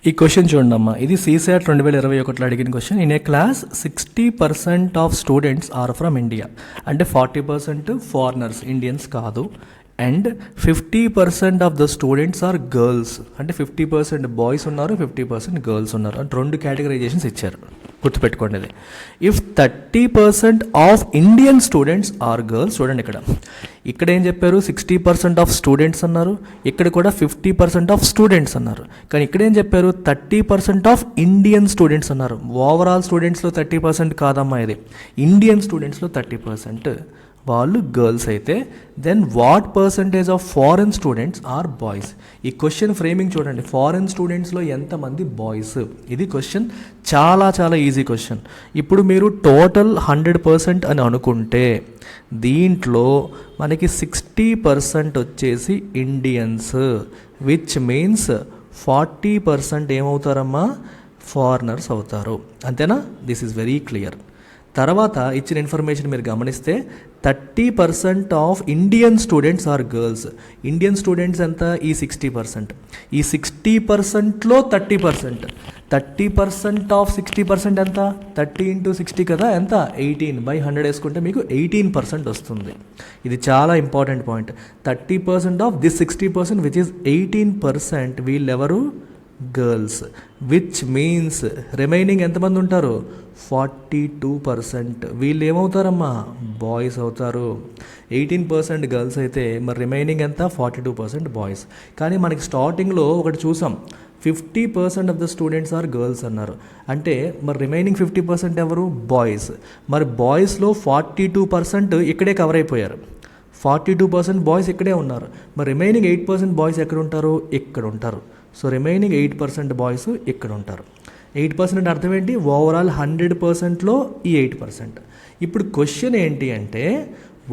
ఈ క్వశ్చన్ చూడండి అమ్మా, ఇది CSAT 2021లో అడిగిన question. In a class 60% of students are from India, అంటే 40% ఫారినర్స్, ఇండియన్స్ కాదు. And 50% of the students are girls, అంటే 50% బాయ్స్ ఉన్నారు, 50% గర్ల్స్ ఉన్నారు. అంటే రెండు కేటగరైజేషన్స్ ఇచ్చారు, గుర్తుపెట్టుకోండి ఇది. If 30% of Indian students are girls, చూడండి ఇక్కడ ఏం చెప్పారు, 60% ఆఫ్ స్టూడెంట్స్ అన్నారు, ఇక్కడ కూడా 50% ఆఫ్ స్టూడెంట్స్ అన్నారు. కానీ ఇక్కడ ఏం చెప్పారు, 30% ఆఫ్ ఇండియన్ స్టూడెంట్స్ అన్నారు. ఓవరాల్ స్టూడెంట్స్లో 30% కాదమ్మా, ఇది ఇండియన్ స్టూడెంట్స్లో 30% వాళ్ళు గర్ల్స్ అయితే, then what percentage of foreign students are boys. ఈ క్వశ్చన్ ఫ్రేమింగ్ చూడండి, ఫారెన్ స్టూడెంట్స్లో ఎంతమంది బాయ్స్, ఇది క్వశ్చన్ చాలా చాలా ఈజీ క్వశ్చన్. ఇప్పుడు మీరు టోటల్ 100% అని అనుకుంటే దీంట్లో మనకి 60% వచ్చేసి ఇండియన్స్, విచ్ మీన్స్ 40% ఏమవుతారమ్మా, ఫారినర్స్ అవుతారు. అంతేనా? This is very clear. తర్వాత ఇచ్చిన ఇన్ఫర్మేషన్ మీరు గమనిస్తే 30% of Indian students are girls. Indian students ఎంత, ఈ 60%. ఈ 60%లో 30%. 30% ఆఫ్ 60% ఎంత, 30 into 60 కదా, ఎంత, 18/100 వేసుకుంటే మీకు 18% వస్తుంది. ఇది చాలా important point. 30% of this 60%, which is 18%, వీళ్ళెవరు, గర్ల్స్, విచ్ మీన్స్ రిమైనింగ్ ఎంతమంది ఉంటారు, 42%. వీళ్ళు ఏమవుతారమ్మా, బాయ్స్ అవుతారు. 18% గర్ల్స్ అయితే మరి రిమైనింగ్ ఎంత, 42% బాయ్స్. కానీ మనకి స్టార్టింగ్లో ఒకటి చూసాం, 50% of the students are girls అన్నారు. అంటే మరి రిమైనింగ్ 50% ఎవరు, బాయ్స్. మరి బాయ్స్లో 42% ఇక్కడే కవర్ అయిపోయారు. 42% బాయ్స్ ఇక్కడే ఉన్నారు. మరి రిమైనింగ్ 8% బాయ్స్ ఎక్కడ ఉంటారు, ఇక్కడ ఉంటారు. సో రిమైనింగ్ 8% బాయ్స్ ఇక్కడ ఉంటారు. 8% అర్థం ఏంటి, ఓవరాల్ 100%లో ఈ 8%. ఇప్పుడు క్వశ్చన్ ఏంటి అంటే,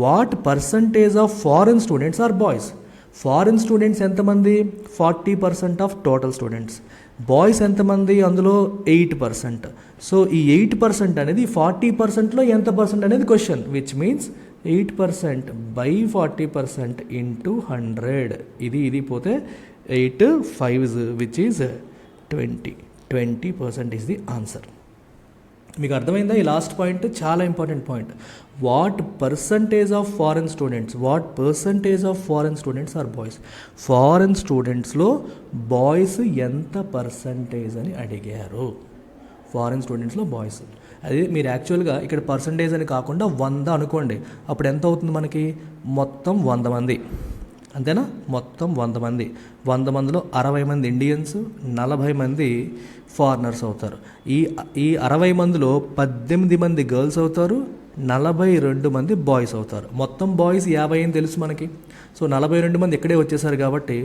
what percentage of foreign students are boys. Foreign students ఎంతమంది, 40% ఆఫ్ టోటల్ స్టూడెంట్స్. బాయ్స్ ఎంతమంది, అందులో 8%. సో ఈ 8% అనేది 40%లో ఎంత పర్సెంట్ అనేది question, which means 8% by 40% into 100. ఇది పోతే 8 5s, which is 20% is the answer. మీకు అర్థమైందా? ఈ లాస్ట్ పాయింట్ చాలా important point. What percentage of foreign students are boys. Foreign స్టూడెంట్స్లో బాయ్స్ ఎంత పర్సంటేజ్ అని అడిగారు. ఫారెన్ స్టూడెంట్స్లో బాయ్స్, అది మీరు యాక్చువల్గా ఇక్కడ పర్సంటేజ్ అని కాకుండా 100 అనుకోండి. అప్పుడు ఎంత అవుతుంది మనకి, మొత్తం 100 మంది, అంతేనా, మొత్తం 100 మంది. 100 మందిలో 60 మంది ఇండియన్స్, 40 మంది ఫారినర్స్ అవుతారు. ఈ 60 మందిలో 18 మంది గర్ల్స్ అవుతారు, 42 మంది బాయ్స్ అవుతారు. మొత్తం బాయ్స్ 50 అని తెలుసు మనకి. సో 42 మంది ఇక్కడే వచ్చేసారు కాబట్టి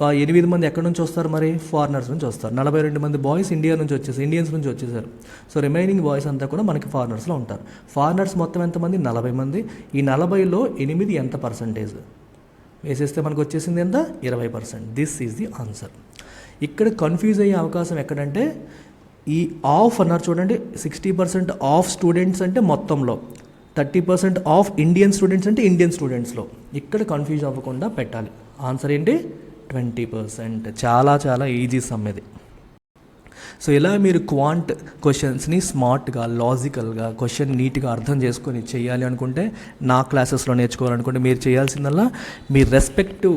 8 మంది ఎక్కడి నుంచి వస్తారు, మరి ఫారినర్స్ నుంచి వస్తారు. 42 మంది బాయ్స్ ఇండియన్స్ నుంచి వచ్చేసారు. సో రిమైనింగ్ బాయ్స్ అంతా కూడా మనకి ఫారినర్స్లో ఉంటారు. ఫారినర్స్ మొత్తం ఎంతమంది, 40 మంది. ఈ 40లో 8 ఎంత పర్సంటేజ్ వేసేస్తే మనకు వచ్చేసింది ఎంత, 20%. This is the answer. ఇక్కడ కన్ఫ్యూజ్ అయ్యే అవకాశం ఎక్కడంటే, ఈ ఆఫ్ అన్నారు చూడండి, 60% ఆఫ్ స్టూడెంట్స్ అంటే మొత్తంలో, 30% ఆఫ్ ఇండియన్ స్టూడెంట్స్ అంటే ఇండియన్ స్టూడెంట్స్లో. ఇక్కడ కన్ఫ్యూజ్ అవ్వకుండా పెట్టాలి. ఆన్సర్ ఏంటి, 20%. చాలా చాలా ఈజీ సమ్ ఇది. సో ఇలా మీరు క్వాంట్ క్వశ్చన్స్ని స్మార్ట్గా, లాజికల్గా, క్వశ్చన్ నీట్గా అర్థం చేసుకొని చేయాలి అనుకుంటే, నా క్లాసెస్లో నేర్చుకోవాలనుకుంటే మీరు చేయాల్సిందల్లా, మీ రెస్పెక్టివ్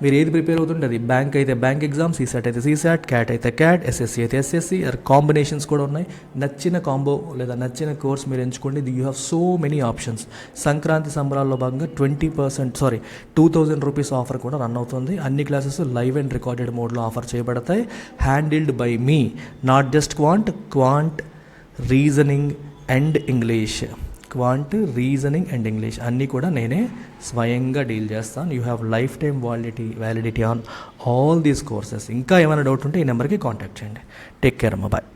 మీరు ఏది ప్రిపేర్ అవుతుంటే అది, బ్యాంక్ అయితే బ్యాంక్ ఎగ్జామ్, CSAT అయితే CSAT, క్యాట్ అయితే క్యాట్, SSC అయితే SSC, కాంబినేషన్స్ కూడా ఉన్నాయి. నచ్చిన కాంబో లేదా నచ్చిన కోర్స్ మీరు ఎంచుకోండి. You have so many options. Sankranti సంబరాల్లో భాగంగా 2,000 రూపీస్ ఆఫర్ కూడా రన్ అవుతుంది. అన్ని క్లాసెస్ లైవ్ అండ్ రికార్డెడ్ మోడ్లో ఆఫర్ చేయబడతాయి. Handled by me, not just quant, reasoning and English. అన్నీ కూడా నేనే స్వయంగా డీల్ చేస్తాను. You have life time validity on all these courses. ఇంకా ఏమైనా డౌట్ ఉంటే ఈ నెంబర్కి కాంటాక్ట్ చేయండి. టేక్ కేర్ అమ్మ, బాయ్.